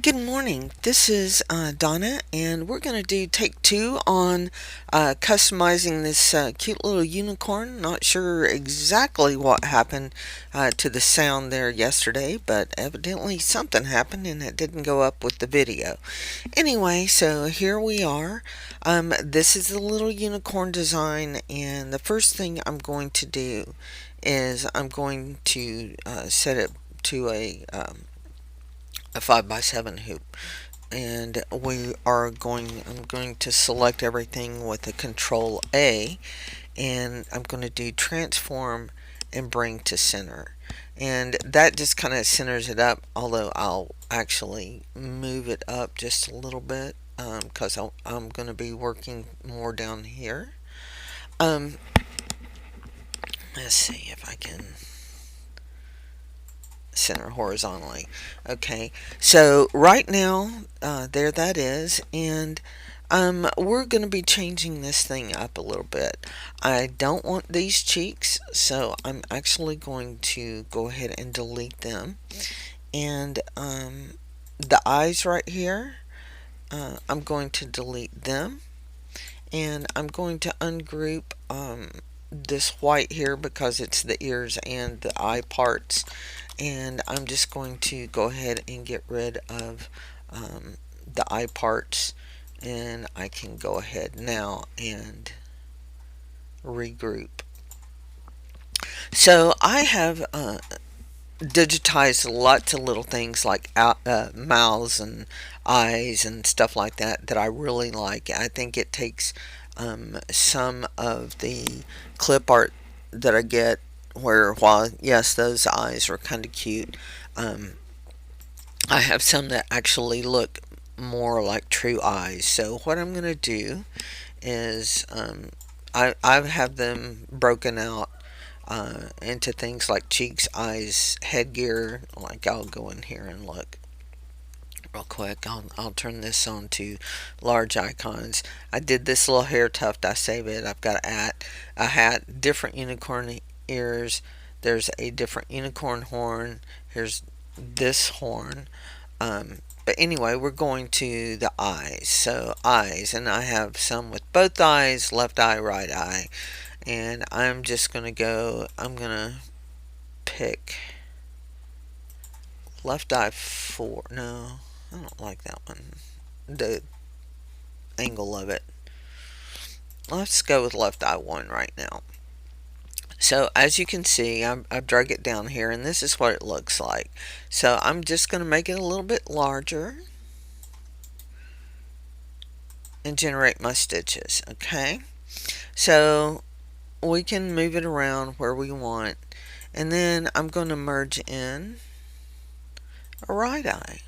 Good morning. This is Donna, and we're going to do take two on customizing this cute little unicorn. Not sure exactly what happened to the sound there yesterday, but evidently something happened and it didn't go up with the video. Anyway, so here we are. This is the little unicorn design, and the first thing I'm going to do is I'm going to set it to a 5x7 hoop, and I'm going to select everything with a control A, and I'm going to do transform and bring to center, and that just kind of centers it up, although I'll actually move it up just a little bit because I'm going to be working more down here. um, let's see if I can center horizontally. Okay, so right now, there that is, and we're going to be changing this thing up a little bit. I don't want these cheeks, so I'm actually going to go ahead and delete them. And the eyes right here, I'm going to delete them. And I'm going to ungroup this white here because it's the ears and the eye parts, and I'm just going to go ahead and get rid of the eye parts, and I can go ahead now and regroup. So I have digitized lots of little things like mouths and eyes and stuff like that that I really like. I think it takes some of the clip art that I get, where while yes, those eyes are kind of cute, um, I have some that actually look more like true eyes. So what I'm going to do is I have them broken out into things like cheeks, eyes, headgear. Like I'll go in here and look real quick. I'll turn this on to large icons. I did this little hair tuft. I save it. I've got a hat, different unicorn ears. There's a different unicorn horn. Here's this horn. But anyway, we're going to the eyes. So eyes, and I have some with both eyes, left eye, right eye. And I'm just going to go, I'm going to pick left eye 4. No, I don't like that one. The angle of it. Let's go with left eye 1 right now. So as you can see, I've drug it down here, and this is what it looks like. So I'm just going to make it a little bit larger and generate my stitches. Okay, so we can move it around where we want, and then I'm going to merge in a right eye.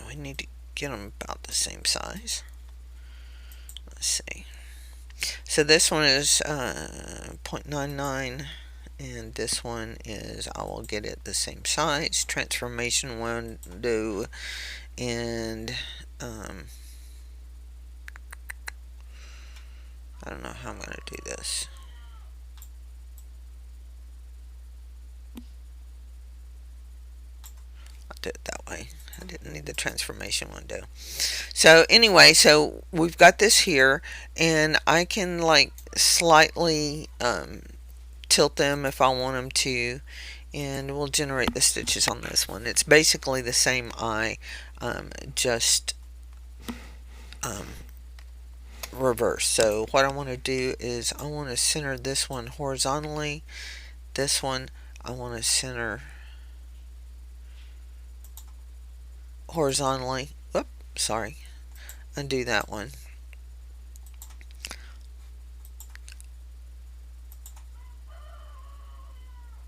We need to get them about the same size. Let's see. So this one is 0.99, and this one is, I will get it the same size. Transformation window, and I don't know how I'm going to do this. I'll do it that way. I didn't need the transformation window. So anyway, so we've got this here, and I can like slightly tilt them if I want them to, and we'll generate the stitches on this one. It's basically the same eye, just reverse. So what I want to do is I want to center this one horizontally. This one I want to center horizontally. Whoop, sorry. Undo that one.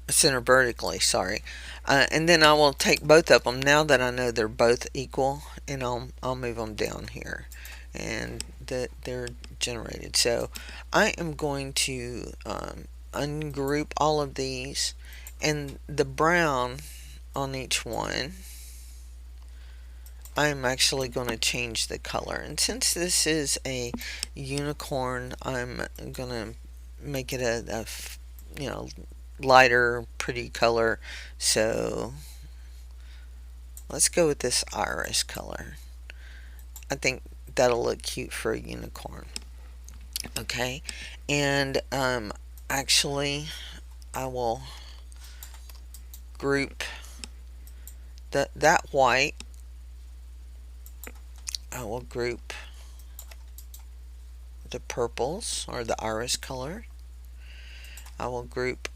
Center vertically, sorry. And then I will take both of them now that I know they're both equal, and I'll move them down here, and that they're generated. So I am going to ungroup all of these, and the brown on each one I'm actually going to change the color. And since this is a unicorn, I'm going to make it you know, lighter, pretty color. So let's go with this iris color. I think that'll look cute for a unicorn. Okay, and actually, I will group that white. I will group the purples or the iris color. I will group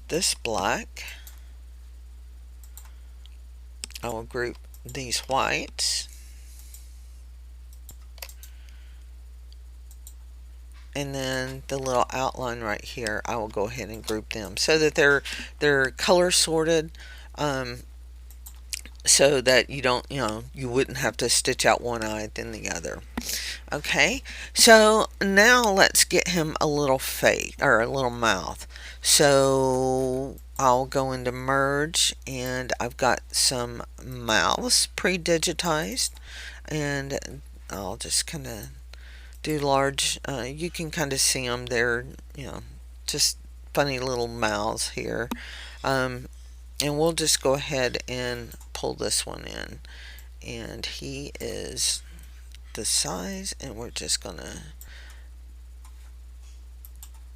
this black. I will group these whites. And then the little outline right here, I will go ahead and group them so that they're color sorted, so that you don't, you wouldn't have to stitch out one eye then the other. Okay, so now let's get him a little face or a little mouth. So I'll go into merge, and I've got some mouths pre-digitized, and I'll just kind of do large. You can kind of see them. They're, just funny little mouths here. And we'll just go ahead and pull this one in. And he is the size, and we're just going to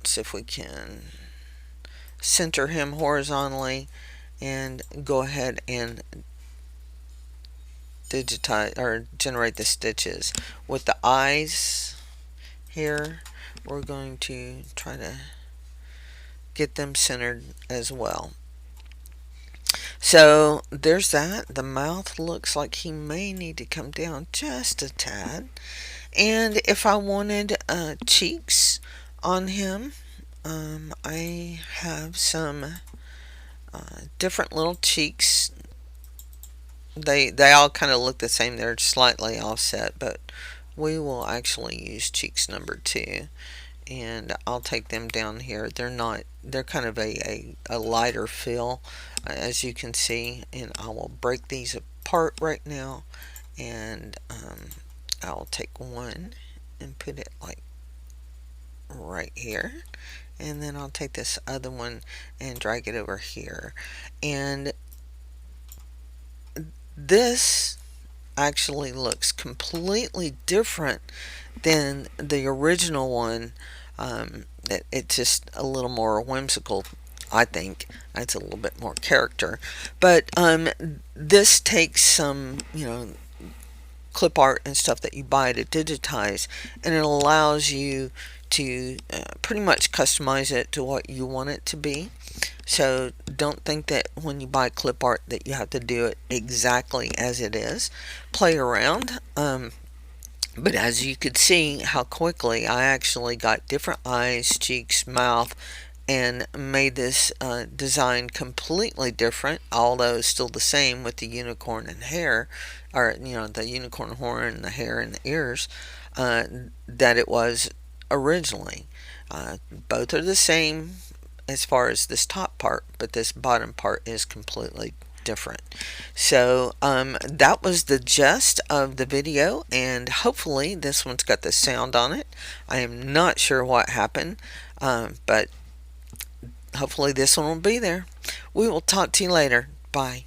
see if we can center him horizontally and go ahead and digitize or generate the stitches. With the eyes here, we're going to try to get them centered as well. So there's that. The mouth looks like he may need to come down just a tad. And if I wanted cheeks on him, I have some different little cheeks. They all kind of look the same. They're slightly offset, but we will actually use cheeks number 2. And I'll take them down here. They're kind of a lighter feel, as you can see, and I will break these apart right now, and I'll take one and put it like right here, and then I'll take this other one and drag it over here, and this actually looks completely different than the original one. It's just a little more whimsical, I think. It's a little bit more character. But this takes some, clip art and stuff that you buy to digitize, and it allows you to pretty much customize it to what you want it to be. So don't think that when you buy clip art that you have to do it exactly as it is. Play around. But as you could see how quickly I actually got different eyes, cheeks, mouth, and made this design completely different, although still the same with the unicorn and hair, or the unicorn horn, the hair, and the ears, that it was originally. Both are the same as far as this top part, but this bottom part is completely different. So that was the gist of the video, and hopefully this one's got the sound on it. I am not sure what happened, but hopefully this one will be there. We will talk to you later. Bye.